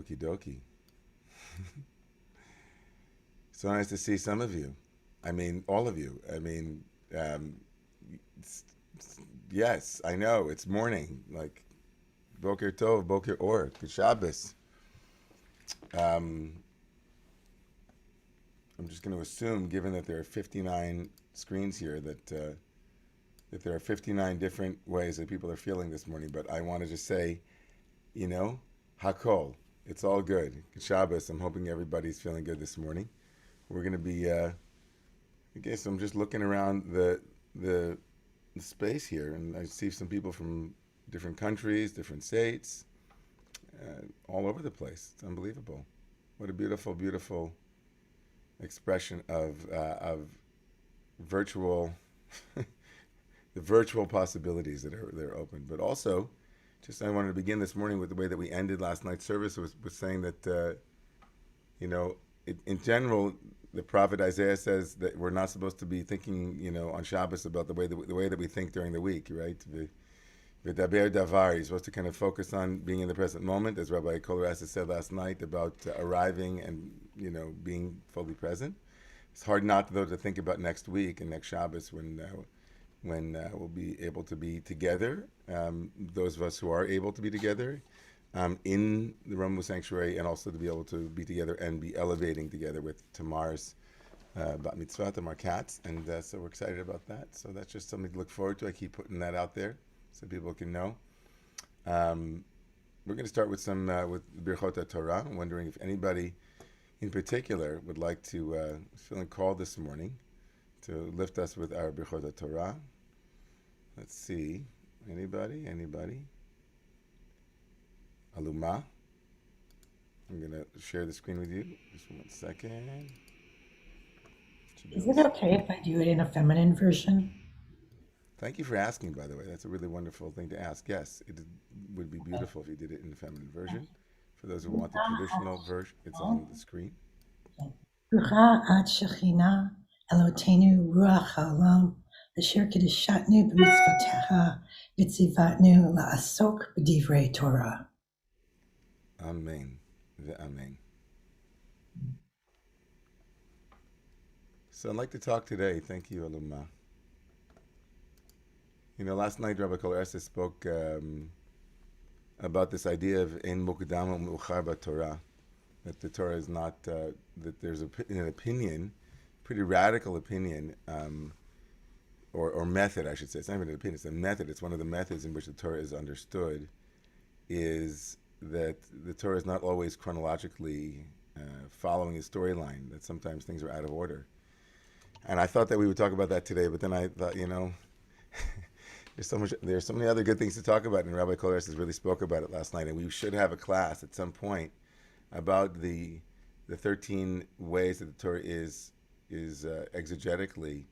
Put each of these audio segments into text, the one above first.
Okie dokie. So nice to see some of you. I mean, all of you. I mean, um, it's, yes, I know it's morning. Like Boker Tov, Boker Or, Good Shabbos. Um, I'm just going to assume, given that there are 59 screens here, that there are 59 different ways that people are feeling this morning. But I want to just say, you know, Hakol. It's all good. Good Shabbos. I'm hoping everybody's feeling good this morning. We're going to be. I guess I'm just looking around the space here, and I see some people from different countries, different states, all over the place. It's unbelievable. What a beautiful, beautiful expression of virtual, the virtual possibilities that are open. But also, just I wanted to begin this morning with the way that we ended last night's service was saying that you know in general the prophet Isaiah says that we're not supposed to be thinking on Shabbos about the way that we think during the week, right? V'daber davar. You're supposed to kind of focus on being in the present moment, as Rabbi Kolarasa said last night about arriving and being fully present. It's hard not though to think about next week and next Shabbos when we'll be able to be together. Those of us who are able to be together in the Romemu sanctuary, and also to be able to be together and be elevating together with Tamar's bat mitzvah, Tamar Katz, and so we're excited about that. So that's just something to look forward to. I keep putting that out there so people can know. We're going to start with some with Birchot Torah. I'm wondering if anybody in particular would like to feeling called this morning to lift us with our Birchot Torah. Let's see. Anybody? Aluma. I'm going to share the screen with you. Just 1 second. Is it okay if I do it in a feminine version? Thank you for asking, by the way. That's a really wonderful thing to ask. Yes, it would be Okay. beautiful if you did it in the feminine version. For those who want the traditional version, it's on the screen. Rucha at Shechina, Eloteinu Ruach Haolam, Asher Kedushatnu b'mitzvotecha, v'tzivatnu la'asok b'divrei Torah. Amen. Amen. So I'd like to talk today. Thank you, Aluma. Last night Rabbi Kolaresa spoke about this idea of in mukdam u'meuchar Torah, that the Torah is not that there's an opinion, pretty radical opinion, or method, I should say. It's not even an opinion; it's a method. It's one of the methods in which the Torah is understood. Is that the Torah is not always chronologically following a storyline. That sometimes things are out of order. And I thought that we would talk about that today, but then I thought, there's so many other good things to talk about, and Rabbi Kolaresa has really spoke about it last night. And we should have a class at some point about the 13 ways that the Torah is exegetically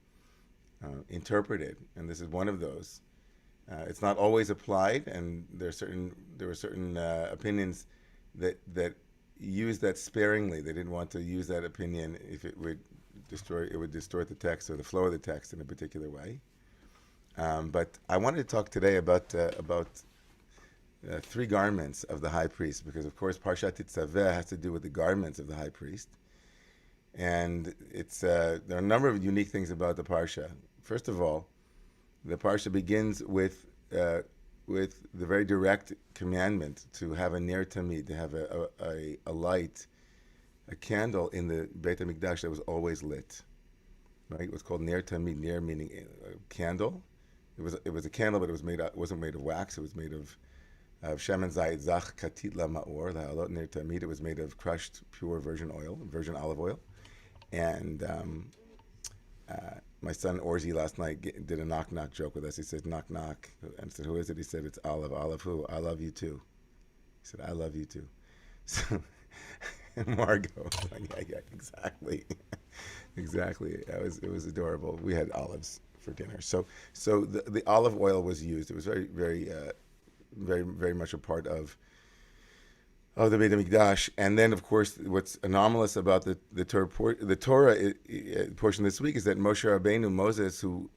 interpreted, and this is one of those. It's not always applied, and there were certain opinions that used that sparingly. They didn't want to use that opinion if it would distort the text or the flow of the text in a particular way. But I wanted to talk today about three garments of the high priest, because of course Parshat Titzaveh has to do with the garments of the high priest, and there are a number of unique things about the parsha. First of all, the parsha begins with the very direct commandment to have a ner tamid, to have a light, a candle in the Beit HaMikdash that was always lit. Right? What's called ner tamid, ner meaning a candle. It was a candle, but it wasn't made of wax. It was made of shemen zayit zach katit la ma'or la'alot ner tamid. It was made of crushed pure virgin olive oil, and my son Orzi last night did a knock knock joke with us. He said knock knock, and I said who is it? He said it's Olive. Olive who? I love you too. He said I love you too. So Margot was like, yeah, exactly, exactly. It was adorable. We had olives for dinner. So the olive oil was used. It was very very much a part of the Beit Hamikdash. And then, of course, what's anomalous about the Torah portion this week is that Moshe Rabbeinu, Moses, who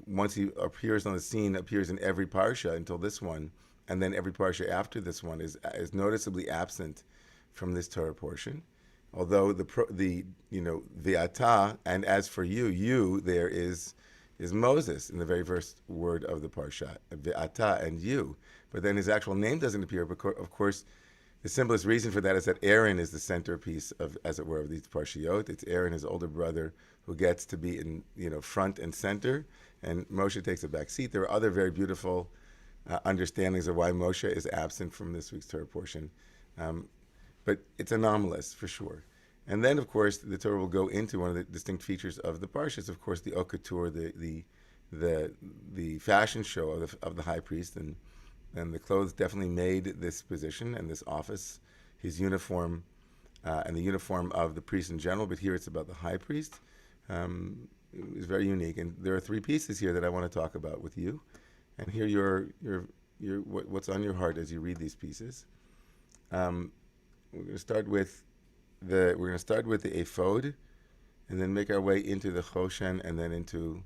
once he appears on the scene, appears in every parsha until this one, and then every parsha after this one is noticeably absent from this Torah portion. Although the V'ata, and as for you there is Moses in the very first word of the parsha, V'ata, and you. But then his actual name doesn't appear. But of course, the simplest reason for that is that Aaron is the centerpiece of, as it were, of these parshiyot. It's Aaron, his older brother, who gets to be in front and center, and Moshe takes a back seat. There are other very beautiful understandings of why Moshe is absent from this week's Torah portion. But it's anomalous for sure. And then, of course, the Torah will go into one of the distinct features of the parshas. Of course, the haute couture, the fashion show of the high priest, and the clothes definitely made this position and this office, his uniform, and the uniform of the priest in general. But here it's about the high priest. It's very unique, and there are three pieces here that I want to talk about with you, and hear what's on your heart as you read these pieces. We're going to start with the ephod, and then make our way into the choshen, and then into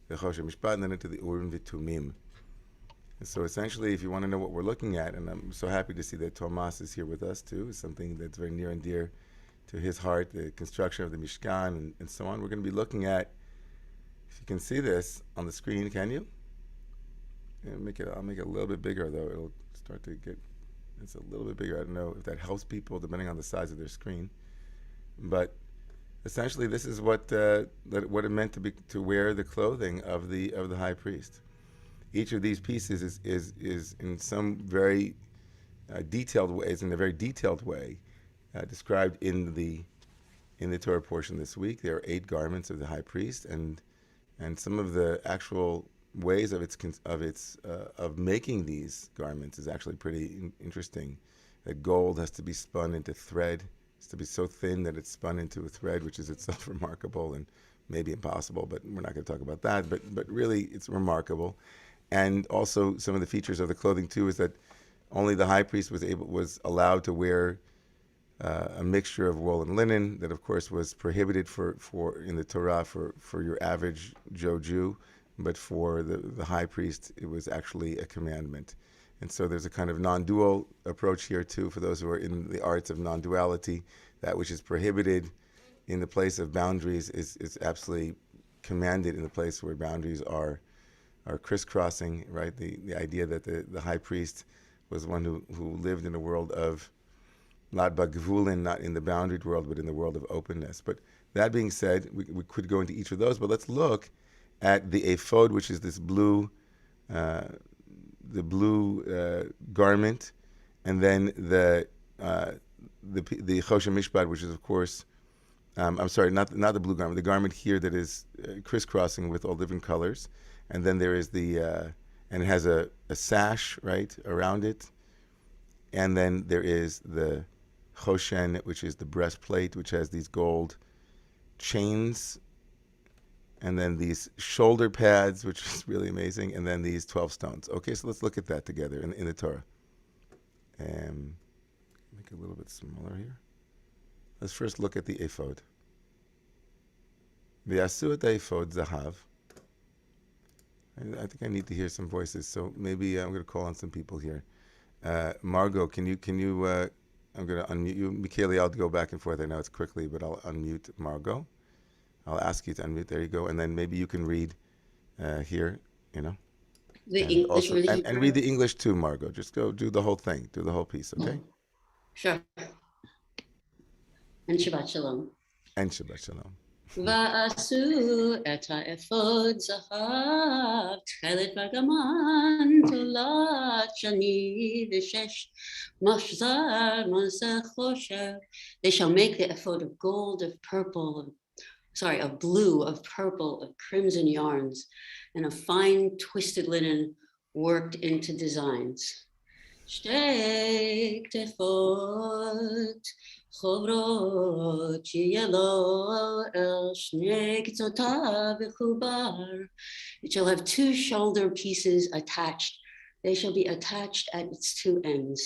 the choshen mishpat, and then into the urim v'tumim. And so essentially, if you want to know what we're looking at, and I'm so happy to see that Thomas is here with us too, something that's very near and dear to his heart, the construction of the Mishkan and so on. We're going to be looking at, if you can see this on the screen, can you? Yeah, I'll make it a little bit bigger, though. It'll start to get, it's a little bit bigger. I don't know if that helps people, depending on the size of their screen. But essentially, this is what it meant to wear the clothing of the high priest. Each of these pieces is in some very detailed ways, in a very detailed way, described in the Torah portion this week. There are 8 garments of the high priest, and some of the actual ways of making these garments is actually pretty interesting. That gold has to be spun into thread. It's to be so thin that it's spun into a thread, which is itself remarkable and maybe impossible, but we're not going to talk about that. But really, it's remarkable. And also, some of the features of the clothing too is that only the high priest was allowed to wear a mixture of wool and linen. That, of course, was prohibited for in the Torah for your average Joe Jew, but for the high priest, it was actually a commandment. And so there's a kind of non-dual approach here too for those who are in the arts of non-duality. That which is prohibited in the place of boundaries is absolutely commanded in the place where boundaries are crisscrossing, right? The idea that the high priest was one who lived in a world of not bagvulin, not in the boundaried world, but in the world of openness. But that being said, we could go into each of those, but let's look at the ephod, which is this blue garment, and then the choshen mishpat, which is, of course, I'm sorry, not the blue garment, the garment here that is crisscrossing with all different colors. And then there is and it has a sash, right, around it. And then there is the choshen, which is the breastplate, which has these gold chains. And then these shoulder pads, which is really amazing. And then these 12 stones. Okay, so let's look at that together in the Torah. Make it a little bit smaller here. Let's first look at the ephod. V'yasu et ephod zahav. I think I need to hear some voices, so maybe I'm going to call on some people here. Margot, can you? I'm going to unmute you. Michaeli, I'll go back and forth. I know it's quickly, but I'll unmute Margot. I'll ask you to unmute. There you go. And then maybe you can read here, The English or the Hebrew? And read the English too, Margot. Just go do the whole thing. Do the whole piece, okay? Sure. And Shabbat Shalom. And Shabbat Shalom. ועשו את האפוד זהב, תכלת וארגמן, תולת שני ושש, משזר מסך חושב. They shall make the ephod of gold, of purple, of blue, of purple, of crimson yarns, and of fine twisted linen worked into designs. שתי כתפות חוברות שיהיה לו אל שני קצותיו מחובר. It shall have 2 shoulder pieces attached. They shall be attached at its 2 ends.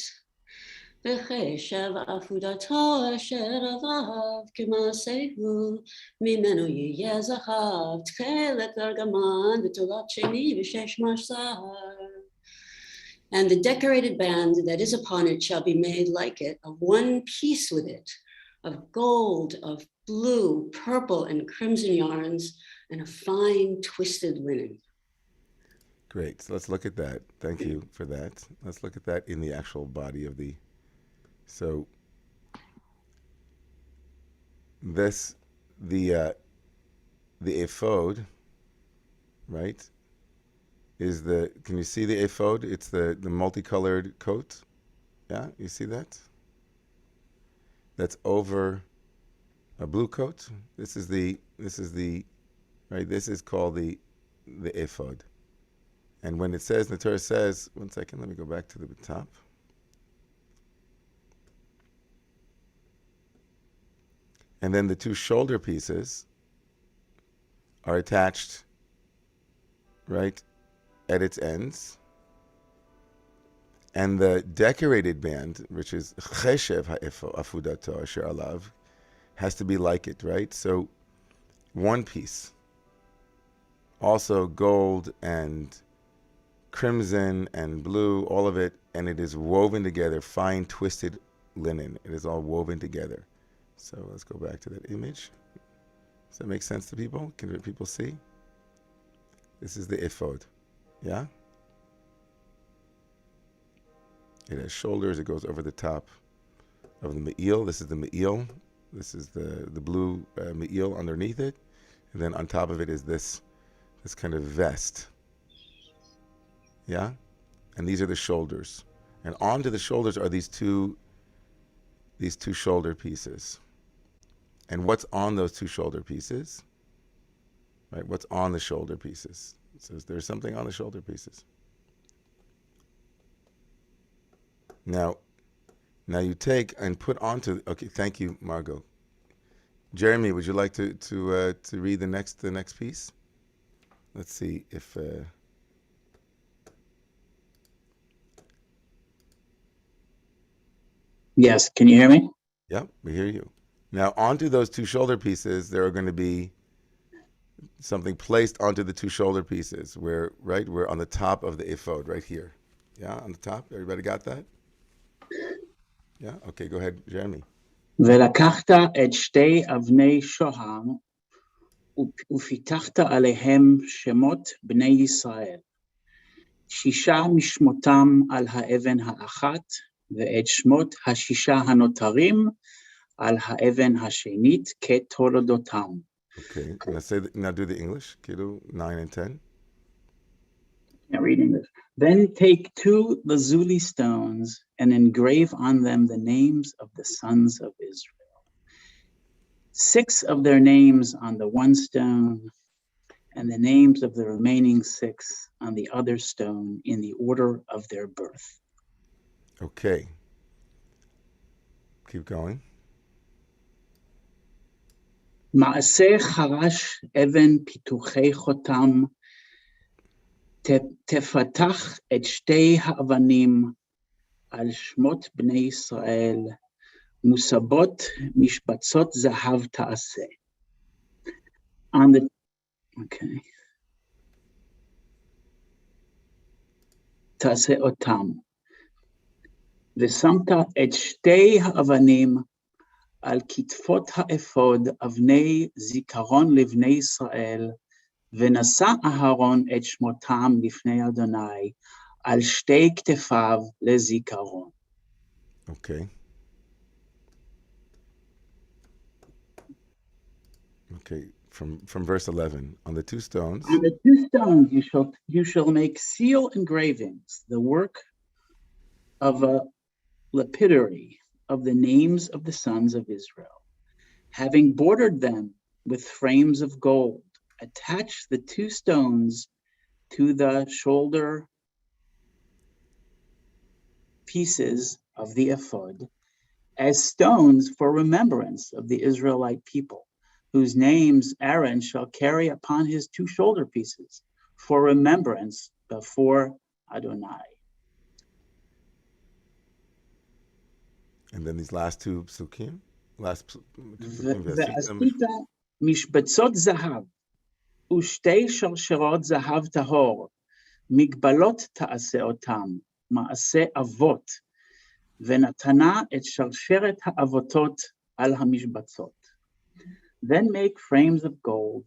וחשב עפודתו אשר עליו כמעשהו ממנו יהיה זהב תכלת וארגמן ותולת שני ו6 משזר. And the decorated band that is upon it shall be made like it, of one piece with it, of gold, of blue, purple, and crimson yarns, and of fine twisted linen. Great. So let's look at that. Thank you for that. Let's look at that in the actual body of the. So this, the ephod, right? Is the, can you see the ephod? It's the multicolored coat. Yeah, you see that? That's over a blue coat. This is the right. This is called the ephod. And when it says, the Torah says, one second, let me go back to the top. And then the two shoulder pieces are attached, right, at its ends. And the decorated band, which is cheshev afudato asher alav, has to be like it, right? So one piece, also gold and crimson and blue, all of it, and it is woven together, fine twisted linen. It is all woven together. So let's go back to that image. Does that make sense to people? Can people see? This is the ephod, yeah? It has shoulders. It goes over the top of the me'il. This is the me'il. This is the blue me'il underneath it. And then on top of it is this kind of vest. Yeah? And these are the shoulders. And onto the shoulders are these two shoulder pieces. And what's on those two shoulder pieces? Right? What's on the shoulder pieces? It says there's something on the shoulder pieces. Now you take and put onto. Okay, thank you, Margot. Jeremy, would you like to read the next piece? Let's see if. Yes, can you hear me? Yep, we hear you. Now onto those two shoulder pieces, there are going to be something placed onto the two shoulder pieces. We're on the top of the ephod, right here. Yeah, on the top. Everybody got that? Yeah. Okay, go ahead, Jeremy. ולקחת את שתי אבני שוהם ופיתחת עליהם שמות בני ישראל. 6 משמותם על האבן האחת, ואת שמות 6 הנותרים על האבן השנית כתולדותם. Okay, now do the English, Kidu, 9 and 10. Can't read English. Then take 2 lazuli stones and engrave on them the names of the sons of Israel. 6 of their names on the one stone, and the names of the remaining 6 on the other stone in the order of their birth. Okay. Keep going. מעשה חרש אבן פיתוחי חותם, תפתח את שתי האבנים על שמות בני ישראל, מוסבות משבצות זהב תעשה. Okay. תעשה אותם. ושמת את שתי האבנים על כתפות האפוד אבני זיכרון לבני ישראל, ונשא אהרון את שמותם לפני אדוני על שתי כתפיו לזיכרון. Okay. Okay, from verse 11. On the 2 stones. On the 2 stones you shall make seal engravings, the work of a lapidary of the names of the sons of Israel. Having bordered them with frames of gold, attach the 2 stones to the shoulder pieces of the ephod as stones for remembrance of the Israelite people, whose names Aaron shall carry upon his 2 shoulder pieces for remembrance before Adonai. And then these last 2 psukim. ועשית משבצות זהב ושתי שרשרות זהב טהור, מגבלות תעשה אותם, מעשה אבות, ונתנה את שרשרת האבותות על המשבצות. Then make frames of gold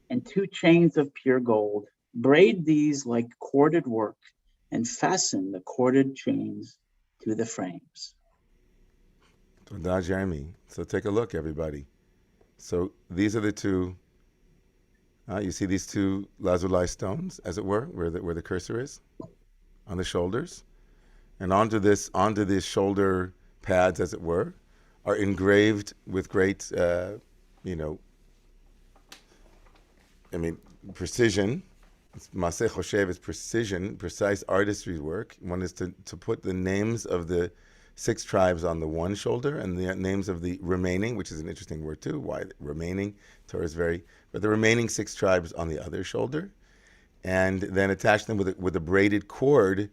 and 2 chains of pure gold. Braid these like corded work and fasten the corded chains to the frames. Todah, Jeremy. So take a look, everybody. So these are the two. You see these two lazuli stones, as it were, where the cursor is, on the shoulders, and onto this shoulder pads, as it were, are engraved with great, precision. Maseh Choshev is precision, precise artistry work. One is to put the names of the 6 tribes on the one shoulder and the names of the remaining, which is an interesting word too. Why remaining? Torah is but the remaining 6 tribes on the other shoulder, and then attach them with a braided cord,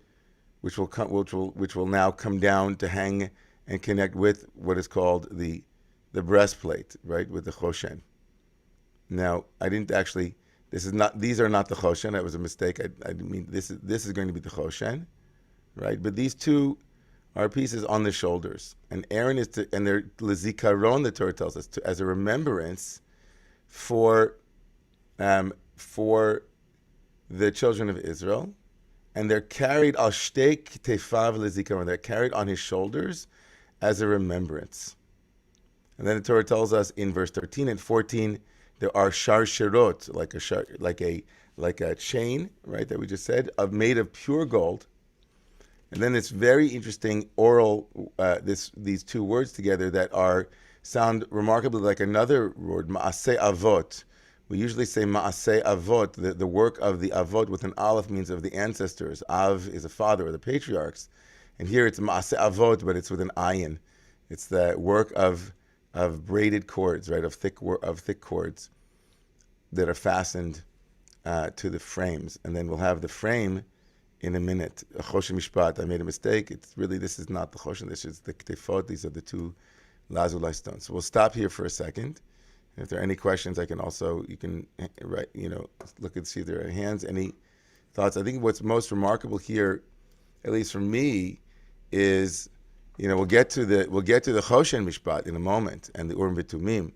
which will now come down to hang and connect with what is called the breastplate, right, with the choshen. Now, I didn't actually. These are not the choshen. That was a mistake. I mean, this is going to be the choshen, right? But these two are pieces on the shoulders, and Aaron and they're lezikaron. The Torah tells us as a remembrance for the children of Israel, and they're carried al shtei ktefav lezikaron. They're carried on his shoulders as a remembrance. And then the Torah tells us in verse 13 and 14. There are sharshirot, like a chain, right, that we just said, made of pure gold. And then it's very interesting oral, these two words together that sound remarkably like another word, ma'aseh avot. We usually say ma'aseh avot, the work of the avot with an aleph means of the ancestors. Av is a father, or the patriarchs. And here it's ma'aseh avot, but it's with an ayin. It's the work of braided cords, right, of thick cords that are fastened to the frames. And then we'll have the frame in a minute. Choshen Mishpat, I made a mistake. This is not the Choshen, this is the Ktefot. These are the 2 lazuli stones. So we'll stop here for a second. And if there are any questions, you can look and see if there are hands. Any thoughts? I think what's most remarkable here, at least for me, is we'll get to the Choshen Mishpat in a moment and the Urim V'Tumim,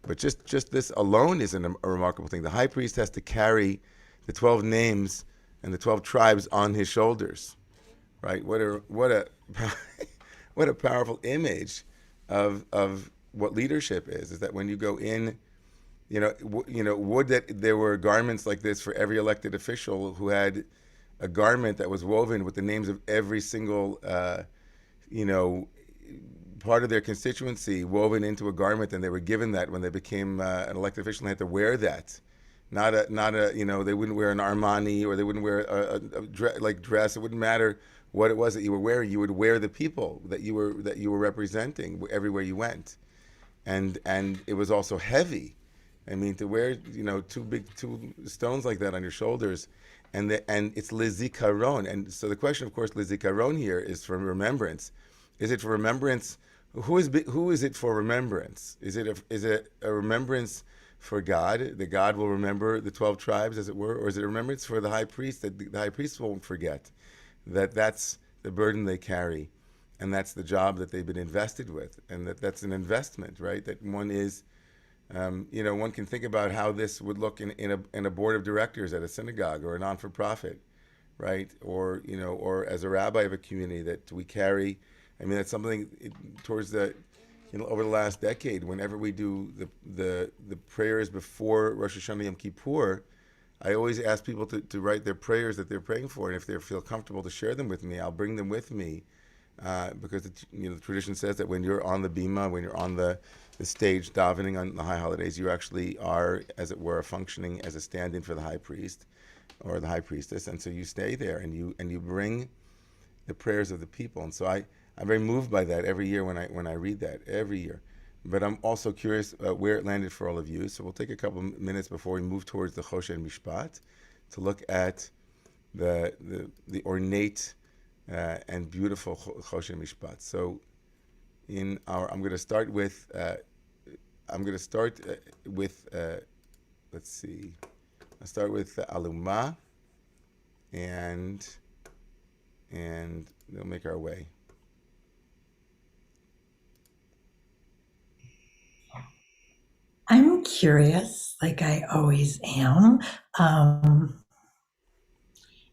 but just this alone is a remarkable thing. The high priest has to carry the 12 names and the 12 tribes on his shoulders, right? What a what a powerful image of what leadership is. Is that when you go in, would that there were garments like this for every elected official who had a garment that was woven with the names of every single part of their constituency woven into a garment, and they were given that when they became an elected official. They had to wear that, not a they wouldn't wear an Armani, or they wouldn't wear a dress. It wouldn't matter what it was that you were wearing. You would wear the people that you were representing everywhere you went, and it was also heavy. I mean, to wear 2 stones like that on your shoulders. And it's lezikaron. And so the question, of course, lezikaron here is for remembrance. Is it for remembrance? Who is it for remembrance? Is it a remembrance for God, that God will remember the 12 tribes, as it were? Or is it a remembrance for the high priest, that the high priest won't forget that that's the burden they carry, and that's the job that they've been invested with, and that's an investment, right? That one is, one can think about how this would look in a board of directors at a synagogue or a non-for-profit, right? Or as a rabbi of a community, that we carry. I mean, that's something towards over the last decade. Whenever we do the prayers before Rosh Hashanah Yom Kippur, I always ask people to write their prayers that they're praying for, and if they feel comfortable to share them with me, I'll bring them with me, because the tradition says that when you're on the bima, when you're on the stage davening on the high holidays, you actually are, as it were, functioning as a stand-in for the high priest or the high priestess, and so you stay there and you bring the prayers of the people. And so I'm very moved by that every year when I read that every year. But I'm also curious where it landed for all of you. So we'll take a couple of minutes before we move towards the Choshen Mishpat to look at the ornate and beautiful Choshen Mishpat. So I'm going to start with let's see. I'll start with Aluma, and and we'll make our way. I'm curious, like I always am.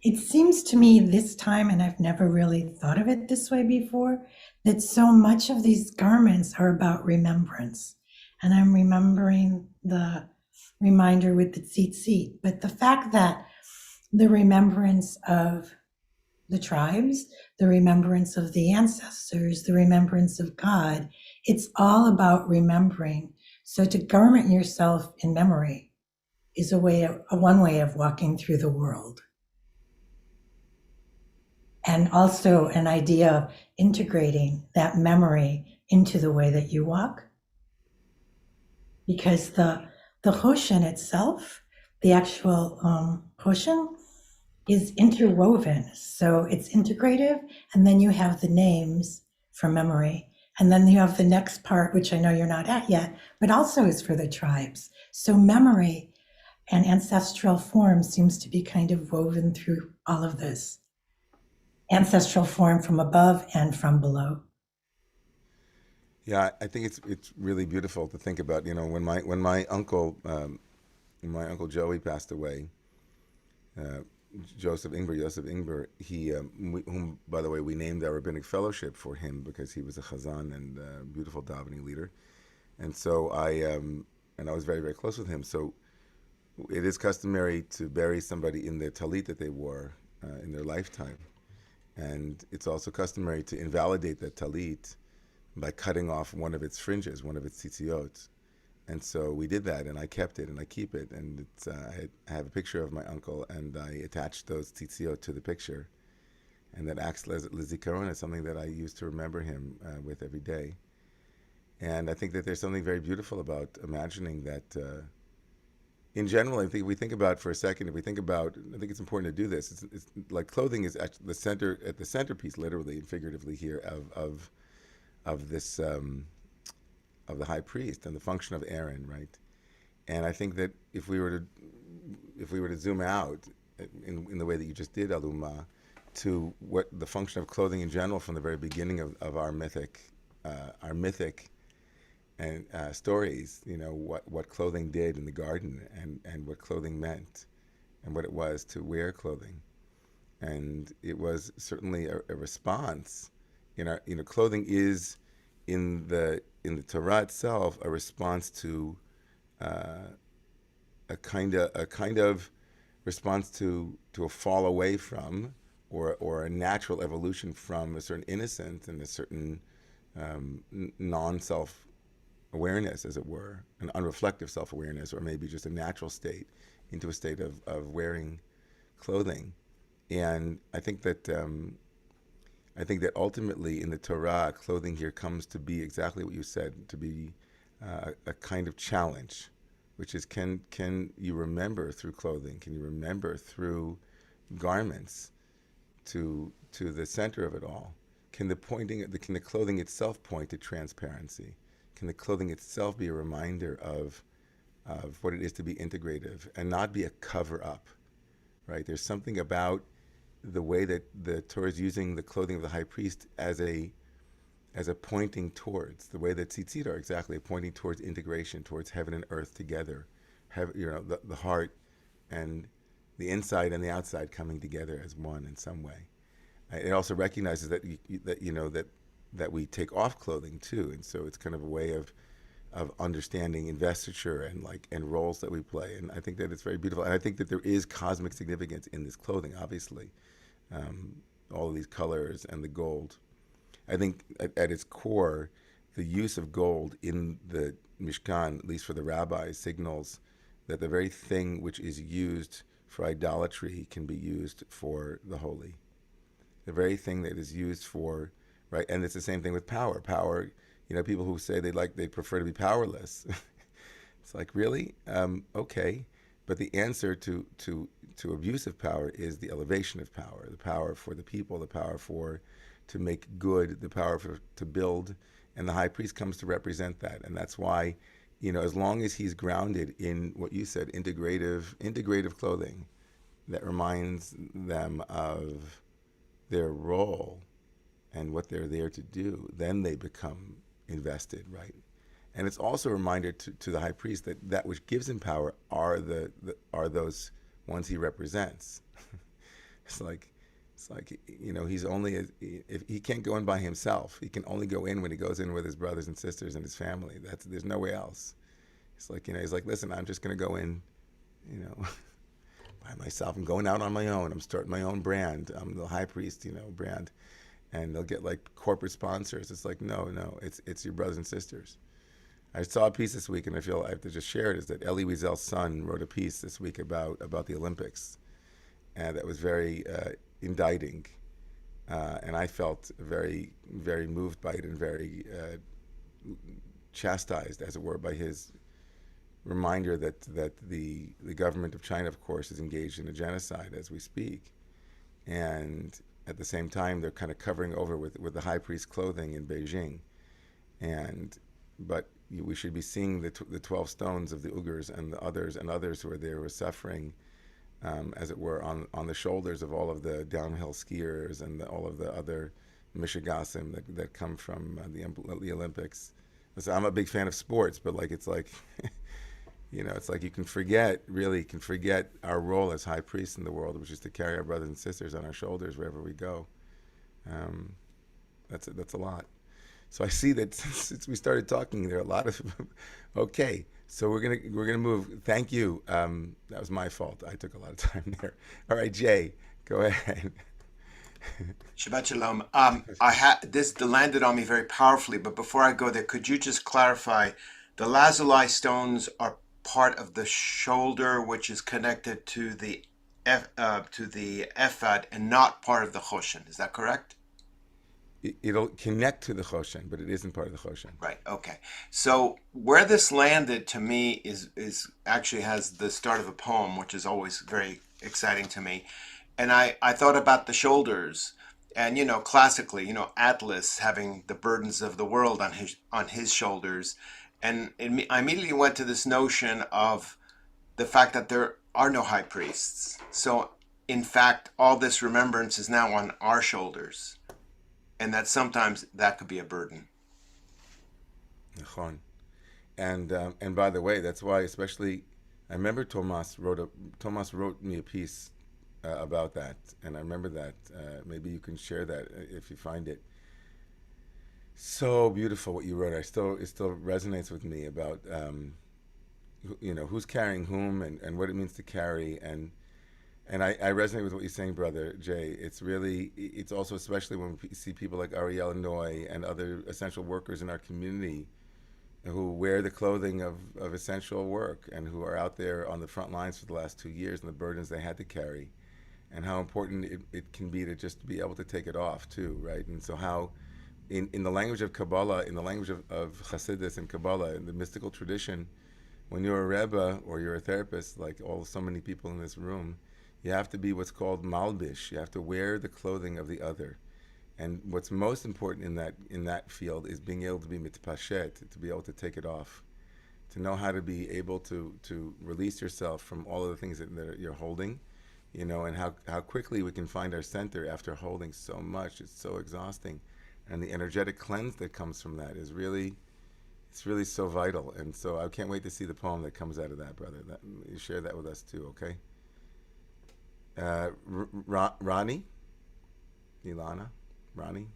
It seems to me this time, and I've never really thought of it this way before, that so much of these garments are about remembrance. And I'm remembering the reminder with the tzitzit, but the fact that the remembrance of the tribes, the remembrance of the ancestors, the remembrance of God, it's all about remembering. So to garment yourself in memory is one way of walking through the world. And also an idea of integrating that memory into the way that you walk. Because the Hoshen itself, the actual Hoshen, is interwoven. So it's integrative, and then you have the names for memory. And then you have the next part, which I know you're not at yet, but also is for the tribes. So memory and ancestral form seems to be kind of woven through all of this. Ancestral form from above and from below. Yeah, I think it's really beautiful to think about. When my uncle Joey passed away, uh, Joseph Ingber, whom by the way we named our rabbinic fellowship for him because he was a chazan and beautiful davening leader, and so I was very very close with him. So it is customary to bury somebody in the talit that they wore in their lifetime, and it's also customary to invalidate that talit by cutting off one of its fringes, one of its tzitziot. And so we did that, and I kept it, and I keep it. And I have a picture of my uncle, and I attached those tzitziot to the picture. And that acts as lizikaron, as something that I use to remember him with every day. And I think that there's something very beautiful about imagining that, in general, I think we think about for a second, I think it's important to do this. It's like clothing is at the centerpiece, literally and figuratively here, of this of the high priest and the function of Aaron, right? And I think that if we were to zoom out in the way that you just did, Aluma, to what the function of clothing in general from the very beginning of our mythic and stories, what clothing did in the garden and what clothing meant and what it was to wear clothing, and it was certainly a response. Clothing is in the Torah itself a response to a kind of response to a fall away from or a natural evolution from a certain innocence and a certain non-self awareness, as it were, an unreflective self-awareness, or maybe just a natural state into a state of wearing clothing. And I think that ultimately in the Torah, clothing here comes to be exactly what you said, to be a kind of challenge, which is can you remember through clothing? Can you remember through garments to the center of it all? Can the clothing itself point to transparency? Can the clothing itself be a reminder of what it is to be integrative and not be a cover up? Right? There's something about the way that the Torah is using the clothing of the high priest as a pointing towards, the way that tzitzit are exactly pointing towards integration, towards heaven and earth together, the heart and the inside and the outside coming together as one in some way. It also recognizes that we take off clothing too, and so it's kind of a way of understanding investiture and roles that we play. And I think that it's very beautiful. And I think that there is cosmic significance in this clothing, obviously. All of these colors and the gold. I think at its core, the use of gold in the Mishkan, at least for the rabbis, signals that the very thing which is used for idolatry can be used for the holy. The very thing that is used for, right? And it's the same thing with power. Power, people who say they prefer to be powerless. It's like, really? Okay. But the answer to abuse of power is the elevation of power, the power for the people, the power to make good, the power to build, and the high priest comes to represent that. And that's why, as long as he's grounded in what you said, integrative clothing that reminds them of their role and what they're there to do, then they become invested, right? And it's also a reminder to the high priest that that which gives him power are those ones he represents. it's like it's like he's only if he can't go in by himself. He can only go in when he goes in with his brothers and sisters and his family. There's no way else. It's like he's like, listen, I'm just going to go in, you know, by myself. I'm going out on my own. I'm starting my own brand. I'm the high priest, brand, and they'll get like corporate sponsors. It's like no, it's your brothers and sisters. I saw a piece this week, and I feel I have to just share it. Is that Elie Wiesel's son wrote a piece this week about the Olympics, and that was very indicting, and I felt very, very moved by it and very chastised, as it were, by his reminder that the government of China, of course, is engaged in a genocide as we speak, and at the same time they're kind of covering over with the high priest clothing in Beijing, but we should be seeing the 12 stones of the Uyghurs and the others who are there, who are suffering, as it were, on the shoulders of all of the downhill skiers and all of the other Mishigasim that come from the Olympics. So I'm a big fan of sports, but it's like it's like you can forget our role as high priests in the world, which is to carry our brothers and sisters on our shoulders wherever we go. That's a lot. So I see that since we started talking, there are a lot of. Okay, so we're gonna move. Thank you. That was my fault. I took a lot of time there. All right, Jay, go ahead. Shabbat Shalom. This landed on me very powerfully, but before I go there, could you just clarify the lazuli stones are part of the shoulder, which is connected to the ephod, and not part of the choshen? Is that correct? It'll connect to the choshen, but it isn't part of the choshen. Right. Okay. So where this landed to me is actually has the start of a poem, which is always very exciting to me. And I thought about the shoulders, and classically, Atlas having the burdens of the world on his shoulders, and I immediately went to this notion of the fact that there are no high priests. So in fact, all this remembrance is now on our shoulders, and that sometimes that could be a burden. And by the way, that's why, especially, I remember Thomas wrote me a piece about that, and I remember that. Maybe you can share that if you find it. So beautiful what you wrote. It still resonates with me about who's carrying whom and what it means to carry, and I resonate with what you're saying, brother Jay. It's also, especially when we see people like Ariel Noy and other essential workers in our community who wear the clothing of essential work and who are out there on the front lines for the last 2 years and the burdens they had to carry, and how important it can be to just be able to take it off too, right? And so how in the language of Kabbalah, in the language of Hasidus and Kabbalah, in the mystical tradition, when you're a Rebbe or you're a therapist, like so many people in this room, you have to be what's called malbish. You have to wear the clothing of the other. And what's most important in that field is being able to be mitpashet, to be able to take it off, to know how to be able to release yourself from all of the things that you're holding, and how quickly we can find our center after holding so much. It's so exhausting. And the energetic cleanse that comes from that is really so vital. And so I can't wait to see the poem that comes out of that, brother. You share that with us too, okay? Ronnie? Ilana? Ronnie?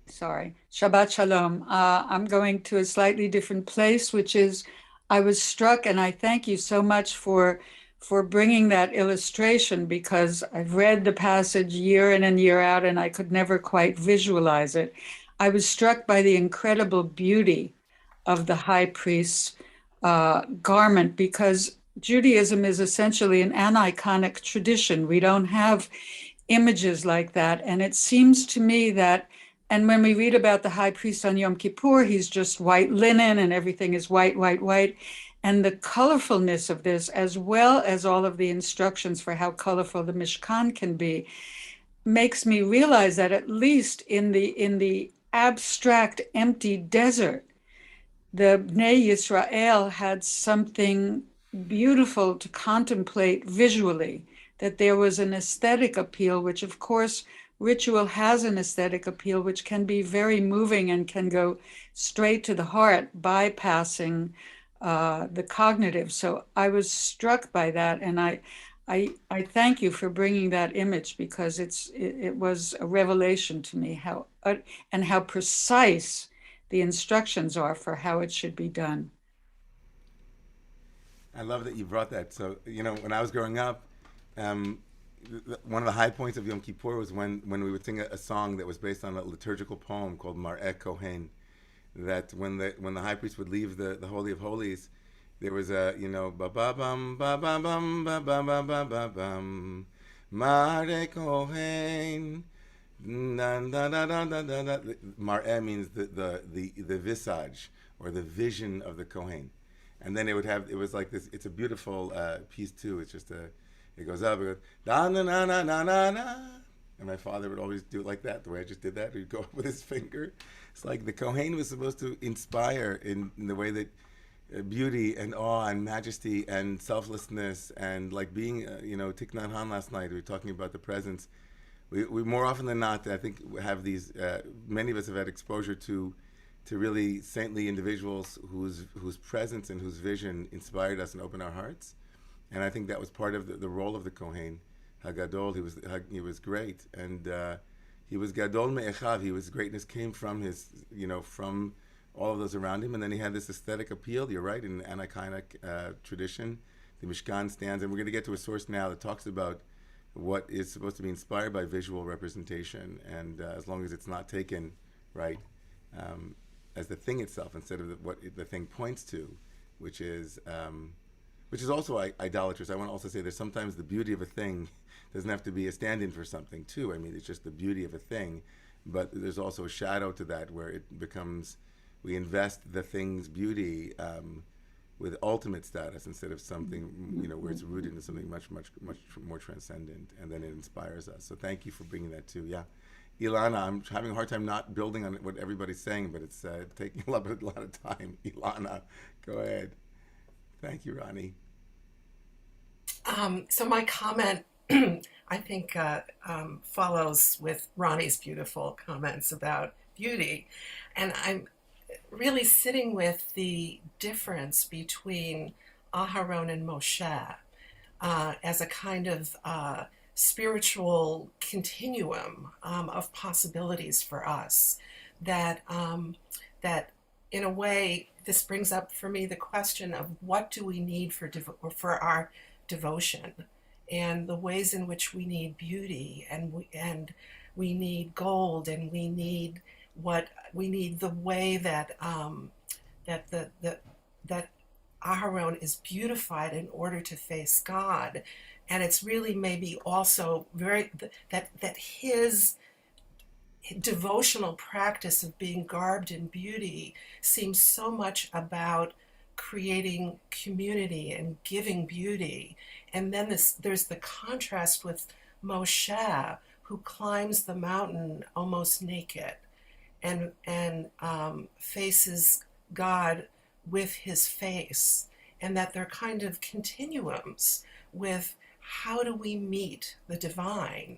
Sorry. Shabbat Shalom. I'm going to a slightly different place, which is, I was struck, and I thank you so much for bringing that illustration, because I've read the passage year in and year out, and I could never quite visualize it. I was struck by the incredible beauty of the high priest's garment, because Judaism is essentially an aniconic tradition. We don't have images like that. And it seems to me that, and when we read about the high priest on Yom Kippur, he's just white linen and everything is white, white, white. And the colorfulness of this, as well as all of the instructions for how colorful the Mishkan can be, makes me realize that at least in the abstract, empty desert, the Bnei Yisrael had something beautiful to contemplate visually, that there was an aesthetic appeal, which of course ritual has an aesthetic appeal, which can be very moving and can go straight to the heart, bypassing the cognitive. So I was struck by that, and I thank you for bringing that image, because it was a revelation to me how and how precise the instructions are for how it should be done. I love that you brought that. So, when I was growing up, um, one of the high points of Yom Kippur was when we would sing a song that was based on a liturgical poem called Mar'eh Kohen. That when the high priest would leave the Holy of Holies, there was a, ba ba bum ba ba bum ba ba ba ba ba bum Mar'eh Kohen. Mar'eh means the visage or the vision of the Kohen. And then it was like this, it's a beautiful piece too. It's just it goes up, it goes, da na na na na na na. And my father would always do it like that, the way I just did that. He'd go up with his finger. It's like the Kohen was supposed to inspire in the way that beauty and awe and majesty and selflessness and like being, Tiknan Han last night, we were talking about the presence. We more often than not, I think, have these, many of us have had exposure to really saintly individuals whose presence and whose vision inspired us and opened our hearts. And I think that was part of the role of the Kohen Hagadol. He was great, and he was Gadol Me'echav. His greatness came from from all of those around him. And then he had this aesthetic appeal. You're right, in the Anakainic tradition, the Mishkan stands, and we're going to get to a source now that talks about what is supposed to be inspired by visual representation, and as long as it's not taken right as the thing itself instead of what the thing points to, which is also idolatrous. I want to also say that sometimes the beauty of a thing doesn't have to be a stand-in for something too. I mean, it's just the beauty of a thing, but there's also a shadow to that where it becomes, we invest the thing's beauty with ultimate status instead of something, where it's rooted in something much, much, much more transcendent, and then it inspires us. So thank you for bringing that too. Yeah. Ilana, I'm having a hard time not building on what everybody's saying, but it's taking a lot of time. Ilana, go ahead. Thank you, Ronnie. So my comment, I think, follows with Ronnie's beautiful comments about beauty. And I'm really sitting with the difference between Aharon and Moshe as a kind of spiritual continuum of possibilities for us. That in a way, this brings up for me the question of what do we need for our devotion, and the ways in which we need beauty, and we need gold, and we need the way that that Aharon is beautified in order to face God. And it's really maybe also that his devotional practice of being garbed in beauty seems so much about creating community and giving beauty. And then there's the contrast with Moshe, who climbs the mountain almost naked and faces God with his face, and that they're kind of continuums with how do we meet the divine.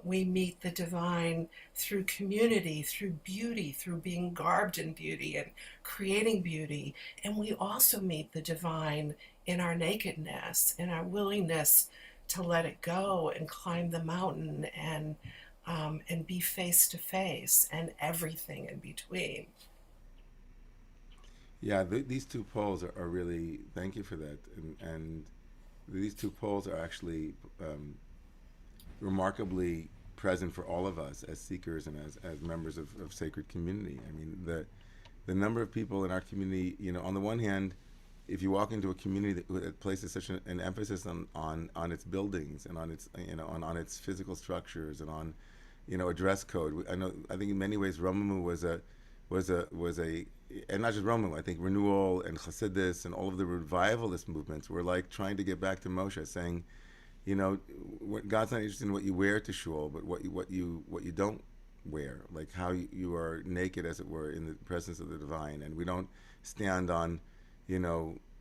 We meet the divine through community, through beauty, through being garbed in beauty and creating beauty. And we also meet the divine in our nakedness, in our willingness to let it go and climb the mountain and be face to face and everything in between. Yeah, these two poles are really, thank you for that. And these two poles are actually remarkably present for all of us as seekers and as members of sacred community. I mean, the number of people in our community, on the one hand, if you walk into a community that places such an emphasis on its buildings and on its on its physical structures and on a dress code. I think in many ways Romemu was a and not just Romemu. I think renewal and Hasidus and all of the revivalist movements were like trying to get back to Moshe, saying, God's not interested in what you wear to shul, but what you don't wear, like how you are naked, as it were, in the presence of the divine, and we don't stand on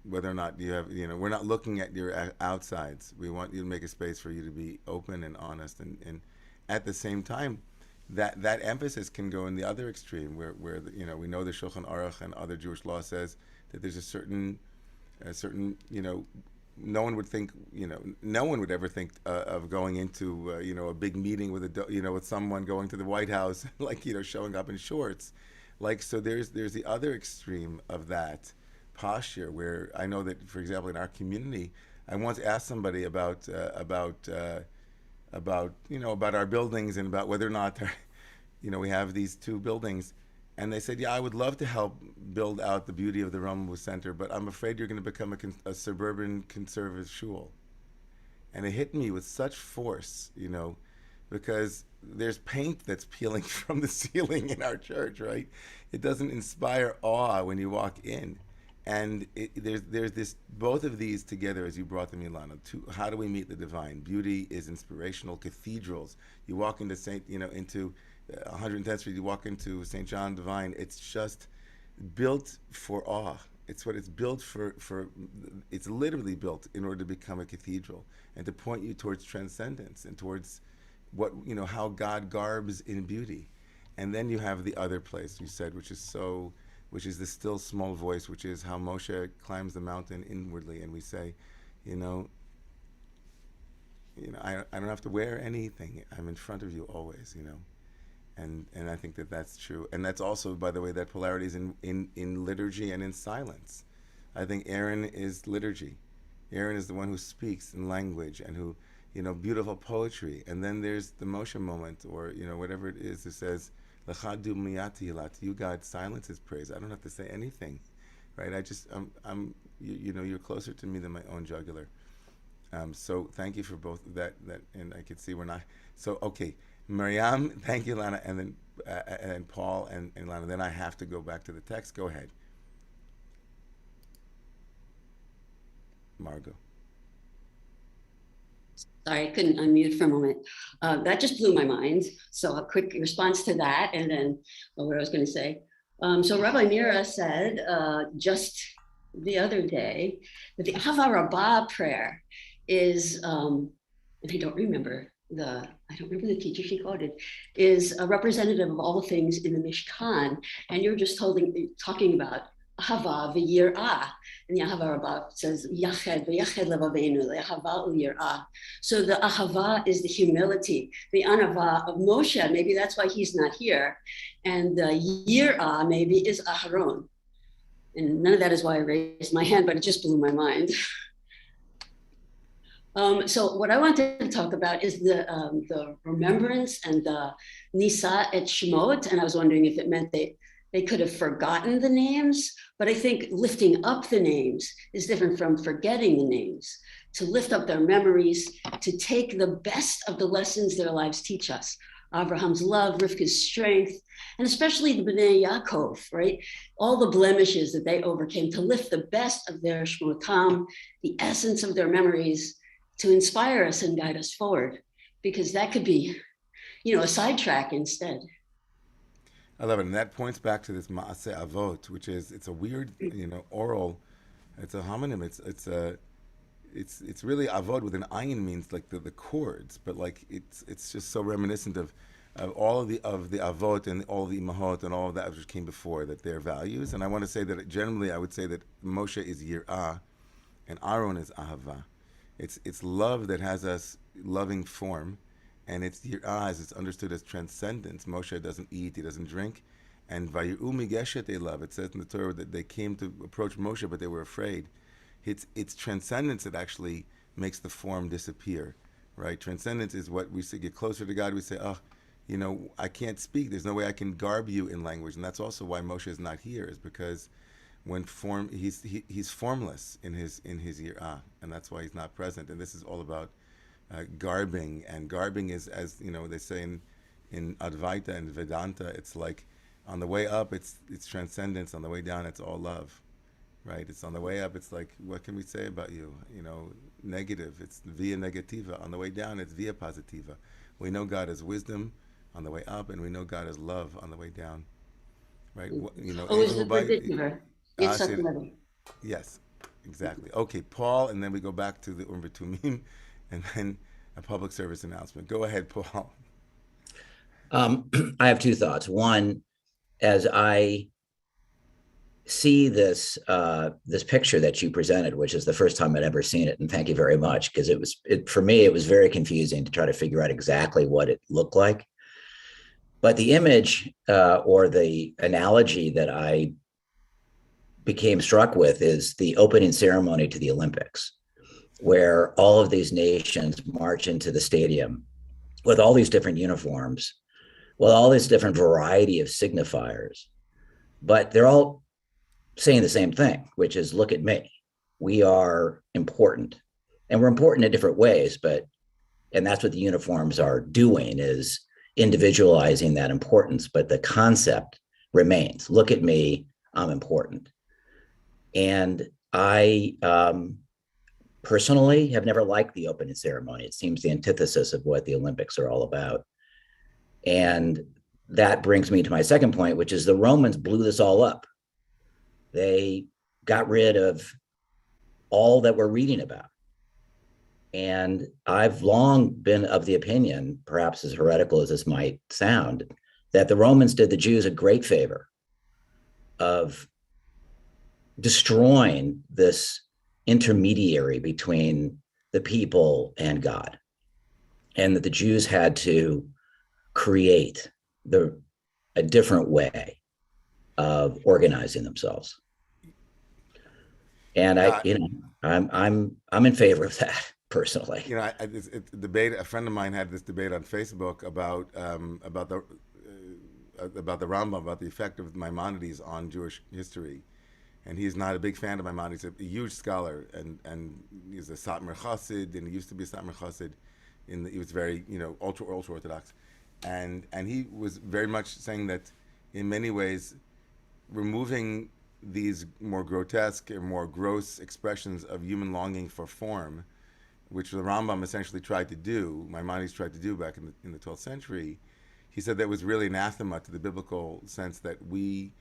whether or not you have, we're not looking at your outsides. We want you to make a space for you to be open and honest, and at the same time, that emphasis can go in the other extreme, where we know the Shulchan Aruch and other Jewish law says that there's a certain no one would think, no one would ever think of going into, a big meeting with with someone going to the White House, like, showing up in shorts. Like, so there's the other extreme of that posture where I know that, for example, in our community, I once asked somebody about our buildings and about whether or not, we have these two buildings. And they said, yeah, I would love to help build out the beauty of the Romemu Center, but I'm afraid you're going to become a suburban conservative shul. And it hit me with such force, because there's paint that's peeling from the ceiling in our church, right? It doesn't inspire awe when you walk in. And there's this, both of these together, as you brought them, Ilana, to how do we meet the divine? Beauty is inspirational cathedrals. You walk into into 110th Street, you walk into St. John Divine, it's just built for awe. It's what it's built for. It's literally built in order to become a cathedral and to point you towards transcendence and towards how God garbs in beauty. And then you have the other place you said, which is the still small voice, which is how Moshe climbs the mountain inwardly, and we say, I don't have to wear anything. I'm in front of you always, And I think that that's true. And that's also, by the way, that polarity is in liturgy and in silence. I think Aaron is liturgy. Aaron is the one who speaks in language and who, beautiful poetry. And then there's the Moshe moment, or, whatever it is that says, L'chadu miyati hilat. You, God, silence his praise. I don't have to say anything, right? You're closer to me than my own jugular. So thank you for both that, and I could see we're not. So, okay. Mariam, thank you, Lana, and then Paul and Lana. Then I have to go back to the text. Go ahead, Margot. Sorry, I couldn't unmute for a moment. That just blew my mind. So a quick response to that, and then what I was going to say. So Rabbi Mira said just the other day that the Ahava Rabbah prayer is, and I don't remember the teacher she quoted, is a representative of all the things in the Mishkan, and you're just talking about Ahava v'yirah, and the Ahava Rabbah says Yached v'yached levavenu, the Ahava u'yirah. So the Ahava is the humility, the Anava of Moshe. Maybe that's why he's not here, and the Yirah maybe is Aharon. And none of that is why I raised my hand, but it just blew my mind. So what I wanted to talk about is the remembrance and the Nisa et Shemot, and I was wondering if it meant they could have forgotten the names, but I think lifting up the names is different from forgetting the names. To lift up their memories, to take the best of the lessons their lives teach us. Abraham's love, Rivka's strength, and especially the Bnei Yaakov, right? All the blemishes that they overcame, to lift the best of their Shmotam, the essence of their memories, to inspire us and guide us forward, because that could be, a sidetrack instead. I love it, and that points back to this Maaseh Avot, which is, it's a weird, oral, it's a homonym. It's really Avot with an ayin, means like the chords, but like it's just so reminiscent of all of the Avot and all the Imahot and all of that which came before, that their values. And I want to say that generally I would say that Moshe is Yirah and Aaron is Ahava. It's love that has us loving form, and it's Yirah as it's understood as transcendence. Moshe doesn't eat, he doesn't drink, and Vayiru Migeshet they love. It says in the Torah that they came to approach Moshe, but they were afraid. It's transcendence that actually makes the form disappear, right? Transcendence is what we say, get closer to God. We say, I can't speak. There's no way I can garb you in language, and that's also why Moshe is not here, is because when he's formless in his yirah, and that's why he's not present. And this is all about garbing, and garbing is, as they say in Advaita and Vedanta, it's like on the way up it's transcendence, on the way down it's all love, right? It's on the way up, it's like, what can we say about you? Negative, it's via negativa. On the way down it's via positiva. We know God as wisdom on the way up, and we know God as love on the way down, right? Is it particular? Yes. exactly. Okay, Paul, and then we go back to the Umbertumim, and then a public service announcement. Go ahead, Paul. I have two thoughts. One, as I see this this picture that you presented, which is the first time I'd ever seen it, and thank you very much, because for me it was very confusing to try to figure out exactly what it looked like. But the image or the analogy that I became struck with is the opening ceremony to the Olympics, where all of these nations march into the stadium with all these different uniforms, with all this different variety of signifiers, but they're all saying the same thing, which is, look at me. We are important. And we're important in different ways, and that's what the uniforms are doing, is individualizing that importance, but the concept remains. Look at me, I'm important. And I personally have never liked the opening ceremony. It seems the antithesis of what the Olympics are all about. And that brings me to my second point, which is the Romans blew this all up. They got rid of all that we're reading about. And I've long been of the opinion, perhaps as heretical as this might sound, that the Romans did the Jews a great favor of destroying this intermediary between the people and God, and that the Jews had to create a different way of organizing themselves. And I'm in favor of that personally. You know, it's debate. A friend of mine had this debate on Facebook about the Rambam, about the effect of Maimonides on Jewish history, and he's not a big fan of Maimonides. He's a huge scholar, and he's a Satmar Chassid, and he used to be a Satmar Chassid. He was very, ultra orthodox, and he was very much saying that in many ways, removing these more grotesque or more gross expressions of human longing for form, which the Rambam essentially tried to do, Maimonides tried to do back in the 12th century, he said that was really anathema to the biblical sense that we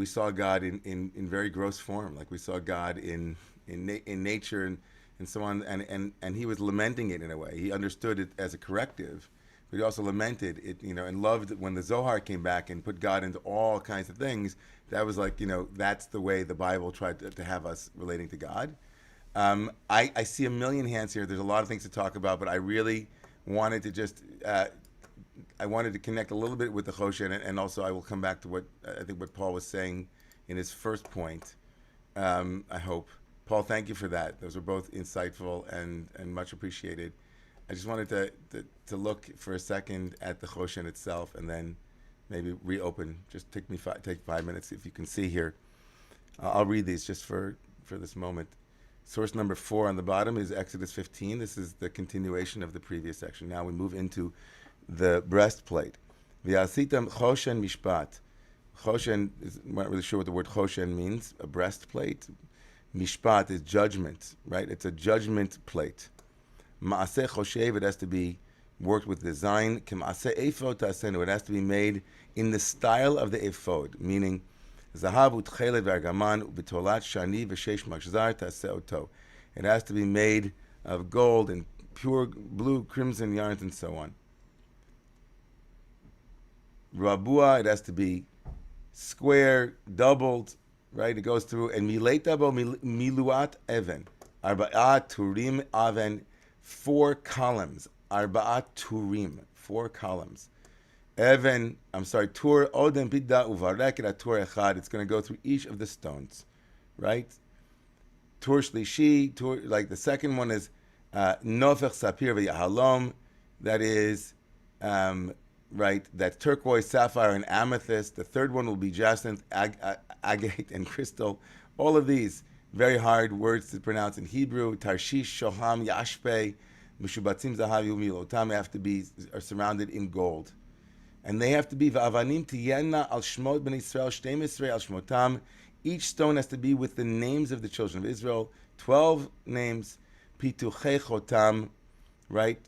saw God in very gross form, like we saw God in nature and so on, and he was lamenting it in a way. He understood it as a corrective, but he also lamented it, and loved when the Zohar came back and put God into all kinds of things. That was like, that's the way the Bible tried to have us relating to God. I see a million hands here. There's a lot of things to talk about, but I really wanted to just, I wanted to connect a little bit with the Choshen, and also I will come back to what Paul was saying in his first point, I hope. Paul, thank you for that. Those were both insightful and much appreciated. I just wanted to look for a second at the Choshen itself, and then maybe reopen. Just take 5 minutes, if you can see here. I'll read these just for this moment. Source number 4 on the bottom is Exodus 15. This is the continuation of the previous section. Now we move into the breastplate. V'asitam choshen mishpat. Choshen, I'm not really sure what the word choshen means. A breastplate. Mishpat is judgment, right? It's a judgment plate. Ma'aseh choshev, it has to be worked with design. K'ma'aseh ephod ta'asenu, it has to be made in the style of the ephod, meaning zahav utchele v'argaman b'tolat shani v'sheish machzar ta'aseh oto. It has to be made of gold and pure blue, crimson yarns and so on. Rabua, it has to be square, doubled, right? It goes through. And miletabo miluat even. Arba'at turim aven. 4 columns. Arba'at turim. 4 columns. Even, tur odem bidda uvareket atur echad. It's going to go through each of the stones, right? Tur shlishi, like the second one is nofech sapir v'yahalom. That is, right, that turquoise, sapphire, and amethyst. The third one will be jacinth, agate, and crystal. All of these very hard words to pronounce in Hebrew. Tarshish, shoham, yashpe, mishubatzim zahav milotam are surrounded in gold. And they have to be va'avanim tiyenna al shmot ben Israel, shtem Israel al shmotam. Each stone has to be with the names of the children of Israel. 12 names. Pituchei chotam, right?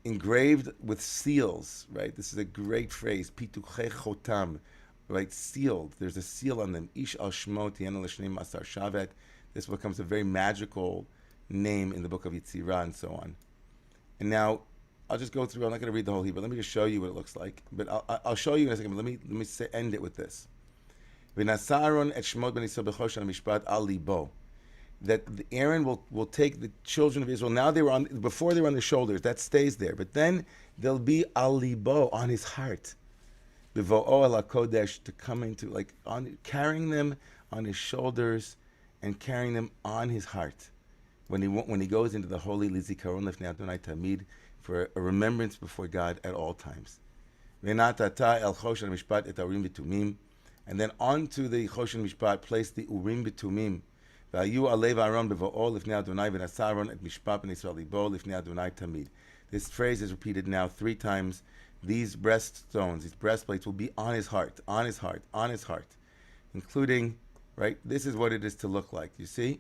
Engraved with seals, right? This is a great phrase. Pituchei chotam, right? Sealed. There's a seal on them. Ish al shmot tiyenna l'shneim asar shavet. this becomes a very magical name in the book of Yitzirah and so on. And now, I'll just go through. I'm not going to read the whole Hebrew. Let me just show you what it looks like. But I'll show you in a second. But let me end it with this. That Aaron will take the children of Israel. Now before they were on the shoulders. That stays there. But then they'll be al libo, on his heart. Bivo'o ala kodesh, to come into, carrying them on his shoulders and carrying them on his heart. When he goes into the holy lizikaron lefnei Adonai tamid, for a remembrance before God at all times. And then onto the choshen mishpat, place the urim betumim. This phrase is repeated now 3 times. These breaststones, these breastplates, will be on his heart, on his heart, on his heart, including, right? This is what it is to look like. You see?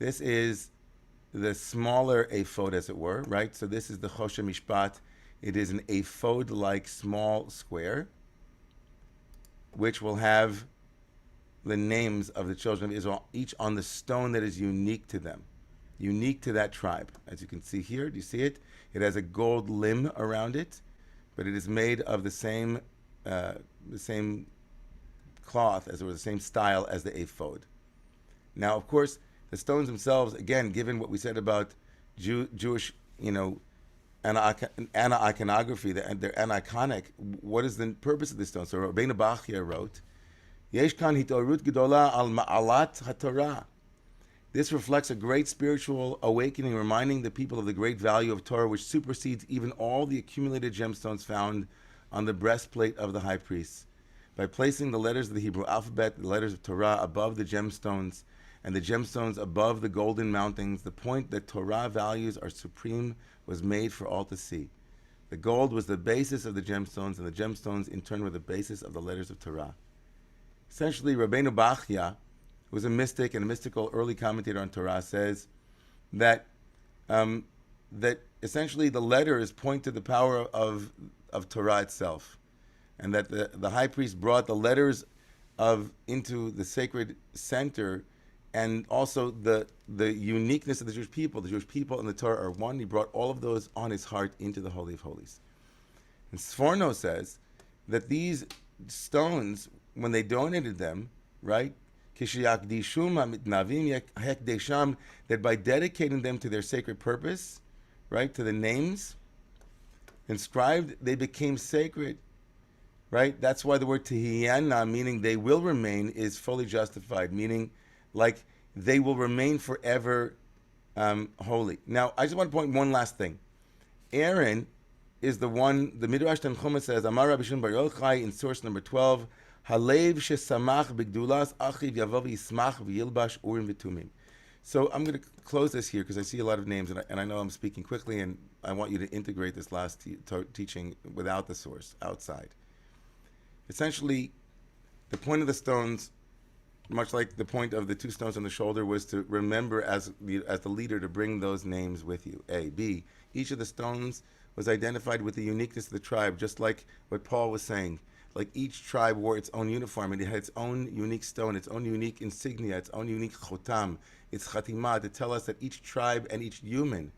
This is the smaller ephod, as it were, right? So this is the choshen mishpat. It is an ephod-like small square, which will have the names of the children of Israel, each on the stone that is unique to them, unique to that tribe. As you can see here, do you see it? It has a gold limb around it, but it is made of the same cloth, as it were, the same style as the ephod. Now, of course, the stones themselves, again, given what we said about Jewish, ana-iconography, they're ana-iconic. What is the purpose of the stone? So Rabbeinu Bachya wrote, Yesh kan hitorut gedola al ma'alat haTorah. This reflects a great spiritual awakening, reminding the people of the great value of Torah, which supersedes even all the accumulated gemstones found on the breastplate of the high priest. By placing the letters of the Hebrew alphabet, the letters of Torah, above the gemstones, and the gemstones above the golden mountings, the point that Torah values are supreme was made for all to see. The gold was the basis of the gemstones, and the gemstones in turn were the basis of the letters of Torah. Essentially, Rabbeinu Bachya, who was a mystic and a mystical early commentator on Torah, says that that essentially the letters point to the power of Torah itself, and that the high priest brought the letters into the sacred center, and also the uniqueness of the Jewish people. The Jewish people and the Torah are one. He brought all of those on his heart into the Holy of Holies. And Sforno says that these stones, when they donated them, right, that by dedicating them to their sacred purpose, right, to the names inscribed, they became sacred, right? That's why the word tehiyana, meaning they will remain, is fully justified, meaning like they will remain forever holy. Now, I just want to point one last thing. Aaron is the one, the Midrash Tanchuma says, Amar Rabbi Shimon Bar Yochai in source number 12, Halev shesamach b'gdulas achiv yavav yismach v'yilbash urim v'tumim. So I'm going to close this here because I see a lot of names, and I know I'm speaking quickly, and I want you to integrate this last teaching without the source, outside. Essentially, the point of the stones, much like the point of the 2 stones on the shoulder, was to remember as the leader to bring those names with you. A. B. Each of the stones was identified with the uniqueness of the tribe, just like what Paul was saying. Like each tribe wore its own uniform, and it had its own unique stone, its own unique insignia, its own unique chotam, its chatimah, to tell us that each tribe and each human,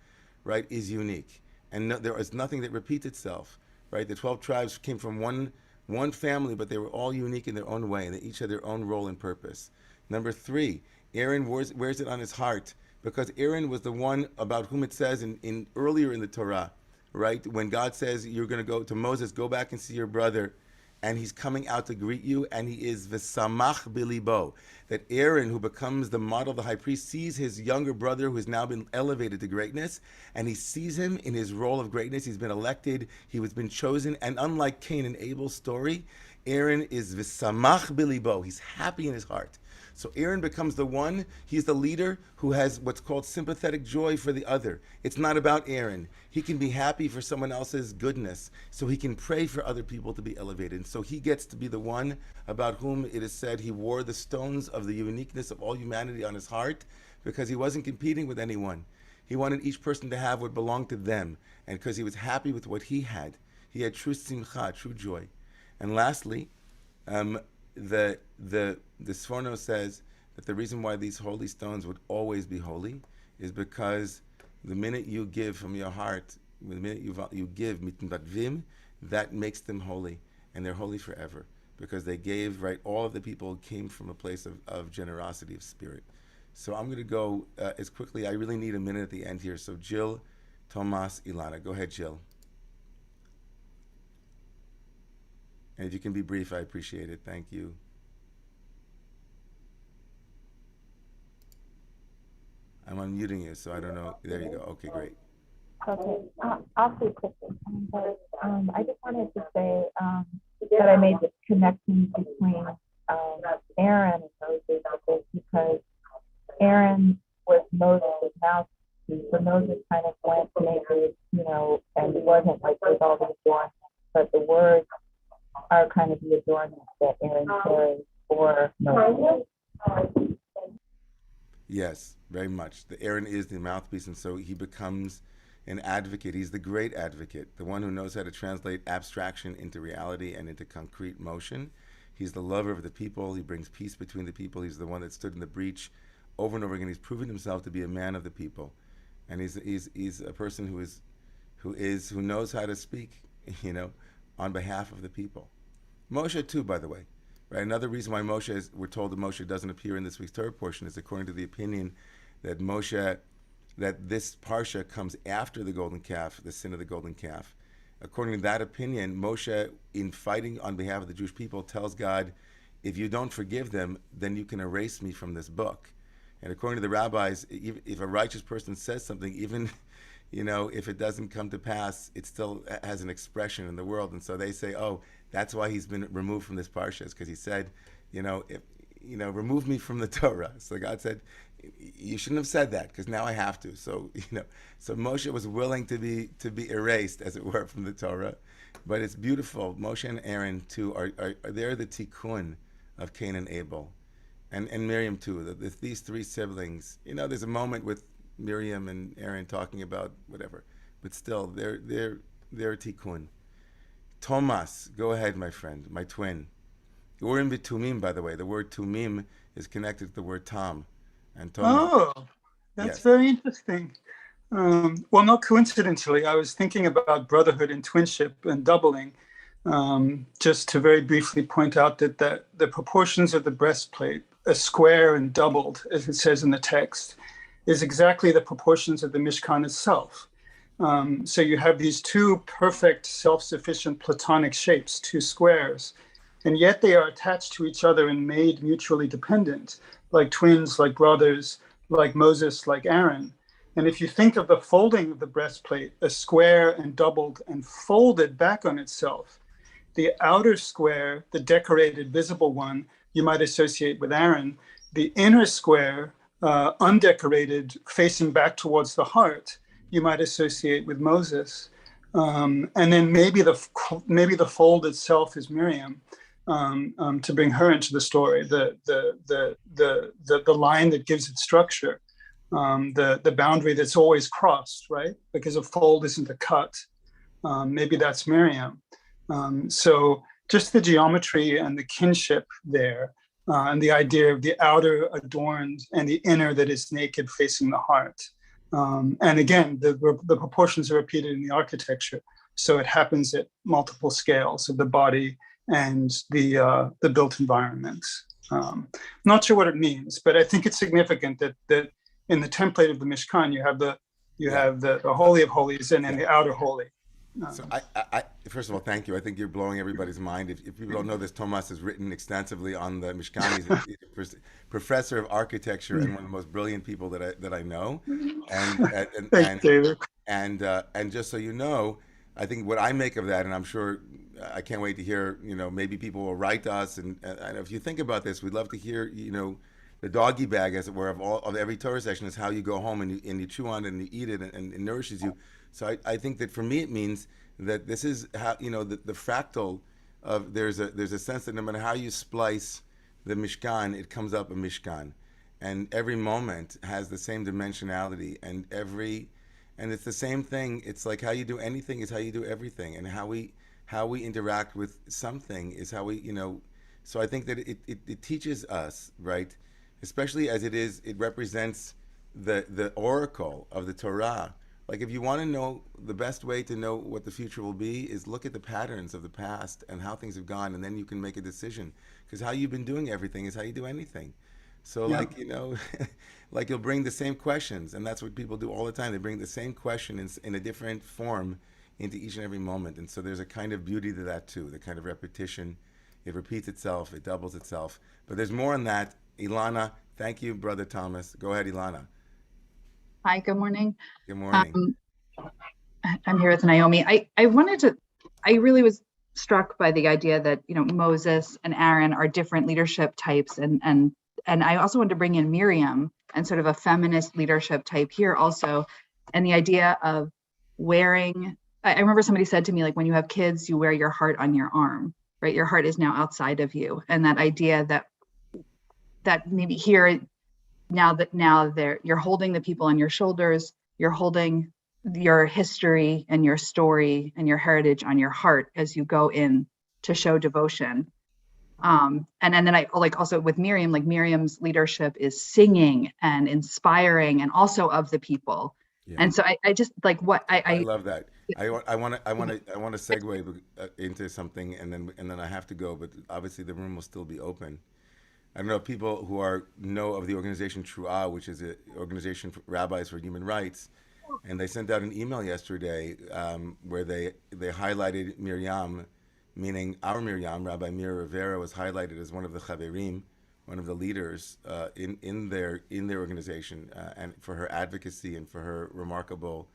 right, is unique. And there is nothing that repeats itself, right? The 12 tribes came from one family, but they were all unique in their own way, and they each had their own role and purpose. Number 3, Aaron wears it on his heart, because Aaron was the one about whom it says in earlier in the Torah, right? When God says you're going to go to Moses, go back and see your brother, and he's coming out to greet you, and he is v'samach bilibo. That Aaron, who becomes the model of the high priest, sees his younger brother who has now been elevated to greatness, and he sees him in his role of greatness. He's been elected, he has been chosen, and unlike Cain and Abel's story, Aaron is v'samach bilibo. He's happy in his heart. So Aaron becomes the one, he's the leader who has what's called sympathetic joy for the other. It's not about Aaron. He can be happy for someone else's goodness, so he can pray for other people to be elevated. And so he gets to be the one about whom it is said he wore the stones of the uniqueness of all humanity on his heart, because he wasn't competing with anyone. He wanted each person to have what belonged to them, and because he was happy with what he had true simcha, true joy. And lastly, the Sforno says that the reason why these holy stones would always be holy is because the minute you give from your heart, the minute you give mitnadvim, that makes them holy, and they're holy forever because they gave, right? All of the people came from a place of generosity of spirit. So I'm going to go as quickly. I really need a minute at the end here. So Jill, Tomas, Ilana, go ahead, Jill. And if you can be brief, I appreciate it. Thank you. I'm unmuting you, so I don't know. There you go. Okay, great. Okay, I'll say quickly. But, I just wanted to say that I made the connection between Aaron and Moses because Aaron was Moses' mouthpiece, so Moses kind of went naked, and it wasn't like with all the adornments, but the words are kind of the adornments that Aaron carries for Moses. Yes, very much. The Aaron is the mouthpiece, and so he becomes an advocate. He's the great advocate, the one who knows how to translate abstraction into reality and into concrete motion. He's the lover of the people. He brings peace between the people. He's the one that stood in the breach over and over again. He's proven himself to be a man of the people, and he's a person who knows how to speak, on behalf of the people. Moshe too, by the way. Right? Another reason why we're told that Moshe doesn't appear in this week's Torah portion is according to the opinion that that this parsha comes after the golden calf, the sin of the golden calf. According to that opinion, Moshe, in fighting on behalf of the Jewish people, tells God, if you don't forgive them, then you can erase me from this book. And according to the rabbis, if a righteous person says something, even if it doesn't come to pass, it still has an expression in the world. And so they say, oh, that's why he's been removed from this parsha, because he said, remove me from the Torah. So God said, you shouldn't have said that, because now I have to. So, so Moshe was willing to be erased, as it were, from the Torah. But it's beautiful. Moshe and Aaron, too, are they're the tikkun of Cain and Abel. And Miriam, too. These three siblings, there's a moment with Miriam and Aaron talking about whatever. But still, they're tikkun. Tomas, go ahead, my friend, my twin. Urim v'tumim, by the way. The word tumim is connected to the word tam. And Tomas. Oh, that's Yes. very interesting. Well, not coincidentally, I was thinking about brotherhood and twinship and doubling. Just to very briefly point out that the proportions of the breastplate, a square and doubled, as it says in the text, is exactly the proportions of the Mishkan itself. So you have these two perfect, self-sufficient platonic shapes, two squares, and yet they are attached to each other and made mutually dependent, like twins, like brothers, like Moses, like Aaron. And if you think of the folding of the breastplate, a square and doubled and folded back on itself, the outer square, the decorated, visible one, you might associate with Aaron. The inner square, undecorated, facing back towards the heart, you might associate with Moses, and then maybe the fold itself is Miriam, to bring her into the story. The line that gives it structure, the boundary that's always crossed, right? Because a fold isn't a cut. Maybe that's Miriam. So just the geometry and the kinship there, and the idea of the outer adorned and the inner that is naked facing the heart. And again, the proportions are repeated in the architecture. So it happens at multiple scales of the body and the built environment. Not sure what it means, but I think it's significant that in the template of the Mishkan, you have the Holy of Holies and then the outer holy. So I first of all, thank you. I think you're blowing everybody's mind. If people don't know this, Tomas has written extensively on the Mishkan. He's a professor of architecture and one of the most brilliant people that I know. Thanks, David. And just so you know, I think what I make of that, and I'm sure I can't wait to hear. Maybe people will write to us, and if you think about this, we'd love to hear. The doggy bag, as it were, of every Torah session is how you go home and you chew on it and you eat it and it nourishes you. So I think that for me it means that this is how the fractal of there's a sense that no matter how you splice the Mishkan, it comes up a Mishkan, and every moment has the same dimensionality, and it's the same thing. It's like how you do anything is how you do everything, and how we interact with something is how we So I think that it teaches us, right? especially as it represents the oracle of the Torah. Like, if you want to know, the best way to know what the future will be is look at the patterns of the past and how things have gone, and then you can make a decision. Because how you've been doing everything is how you do anything. So, Yeah. like, like, you'll bring the same questions, and that's what people do all the time. They bring the same question in a different form into each and every moment. And so there's a kind of beauty to that too, the kind of repetition. It repeats itself, it doubles itself. But there's more on that. Ilana, thank you, Brother Thomas. Go ahead, Ilana. Hi, good morning. Good morning. I'm here with Naomi. I really was struck by the idea that, Moses and Aaron are different leadership types. And I also wanted to bring in Miriam and sort of a feminist leadership type here also. And the idea of wearing, I remember somebody said to me, like, when you have kids, you wear your heart on your arm, right? Your heart is now outside of you. And that idea that maybe here, now you're holding the people on your shoulders, you're holding your history and your story and your heritage on your heart as you go in to show devotion. And then I like also with Miriam, like Miriam's leadership is singing and inspiring and also of the people. Yeah. And so I just like what I love that. I want to segue into something, and then I have to go, but obviously the room will still be open. I don't know if people who know of the organization Truah, which is an organization for rabbis for human rights, and they sent out an email yesterday where they highlighted Miriam, meaning our Miriam, Rabbi Mir Rivera, was highlighted as one of the chaverim, one of the leaders in their organization, and for her advocacy and for her remarkable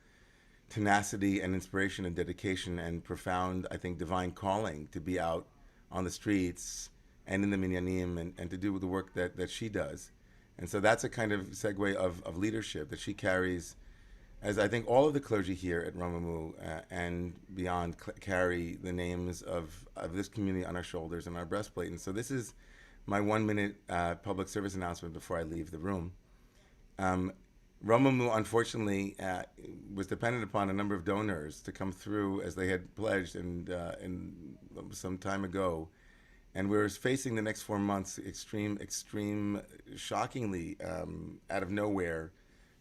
tenacity and inspiration and dedication and profound, I think, divine calling to be out on the streets and in the minyanim and to do the work that she does. And so that's a kind of segue of leadership that she carries, as I think all of the clergy here at Romemu and beyond carry the names of this community on our shoulders and our breastplate. And so this is my 1 minute public service announcement before I leave the room. Romemu, unfortunately, was dependent upon a number of donors to come through as they had pledged and some time ago. And we're facing the next 4 months extreme, shockingly, out of nowhere,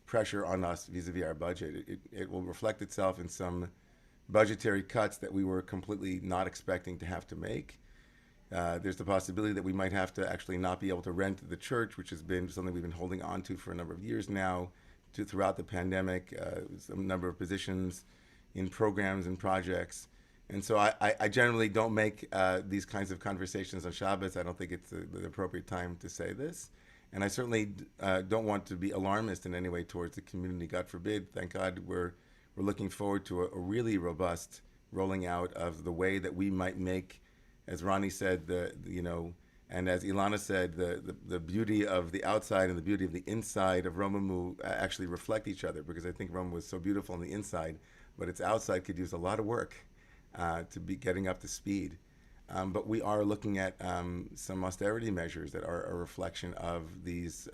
pressure on us vis-a-vis our budget. It will reflect itself in some budgetary cuts that we were completely not expecting to have to make. There's the possibility that we might have to actually not be able to rent the church, which has been something we've been holding on to for a number of years now, throughout the pandemic, some number of positions in programs and projects. And so I generally don't make these kinds of conversations on Shabbos. I don't think it's the appropriate time to say this. And I certainly don't want to be alarmist in any way towards the community. God forbid. Thank God we're looking forward to a really robust rolling out of the way that we might make, as Ronnie said, and as Ilana said, the beauty of the outside and the beauty of the inside of Romemu actually reflect each other, because I think Romemu is so beautiful on the inside, but its outside could use a lot of work to be getting up to speed. But we are looking at some austerity measures that are a reflection of these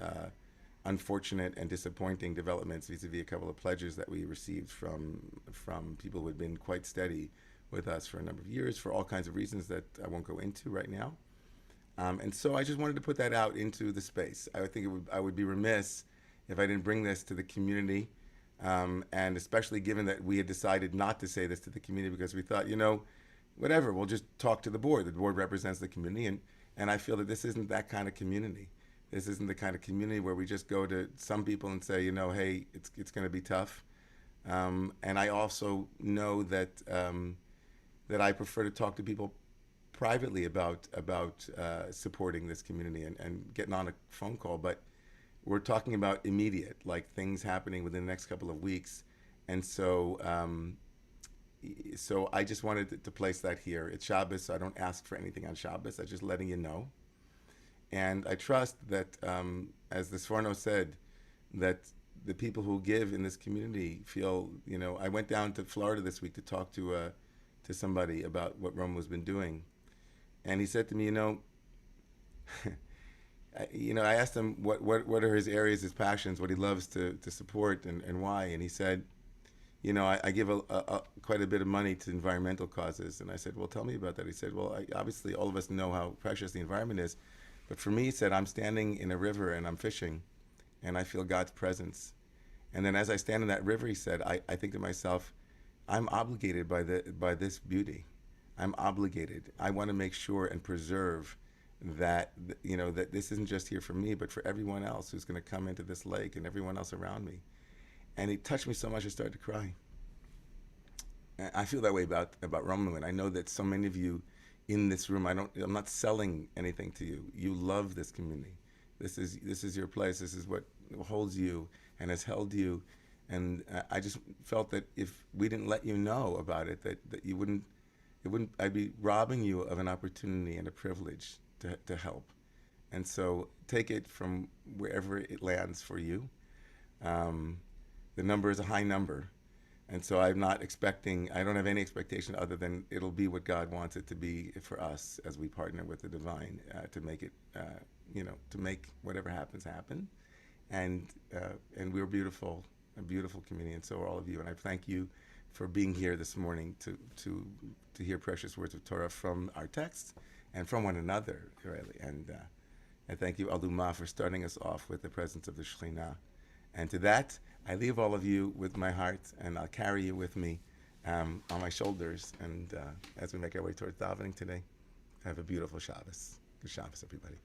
unfortunate and disappointing developments vis-a-vis a couple of pledges that we received from people who had been quite steady with us for a number of years for all kinds of reasons that I won't go into right now. And so I just wanted to put that out into the space. I think I would be remiss if I didn't bring this to the community, and especially given that we had decided not to say this to the community because we thought, whatever, we'll just talk to the board. The board represents the community, and I feel that this isn't that kind of community. This isn't the kind of community where we just go to some people and say, hey, it's going to be tough. And I also know that I prefer to talk to people privately about supporting this community and getting on a phone call. But we're talking about immediate, like things happening within the next couple of weeks. And so I just wanted to place that here. It's Shabbos, so I don't ask for anything on Shabbos. I'm just letting you know. And I trust that, as the Sforno said, that the people who give in this community feel, I went down to Florida this week to talk to somebody about what Romemu's been doing. And he said to me, I asked him what are his areas, his passions, what he loves to support and why. And he said, I give quite a bit of money to environmental causes. And I said, well, tell me about that. He said, well, obviously all of us know how precious the environment is, But for me, he said, I'm standing in a river and I'm fishing, and I feel God's presence. And then as I stand in that river, he said, I think to myself, I'm obligated by this beauty. I'm obligated. I want to make sure and preserve that, that this isn't just here for me, but for everyone else who's going to come into this lake and everyone else around me. And it touched me so much I started to cry. And I feel that way about Romemu, and I know that so many of you in this room, I'm not selling anything to you. You love this community. This is your place. This is what holds you and has held you. And I just felt that if we didn't let you know about it, that you wouldn't, I'd be robbing you of an opportunity and a privilege to help. And so take it from wherever it lands for you. The number is a high number. And so I don't have any expectation other than it'll be what God wants it to be for us as we partner with the divine to make it, to make whatever happens happen. And we're beautiful, a beautiful community, and so are all of you. And I thank you for being here this morning to hear precious words of Torah from our text and from one another, really. And I thank you, Aluma, for starting us off with the presence of the Shekhinah. And to that, I leave all of you with my heart, and I'll carry you with me on my shoulders. And as we make our way towards davening today, have a beautiful Shabbos. Good Shabbos, everybody.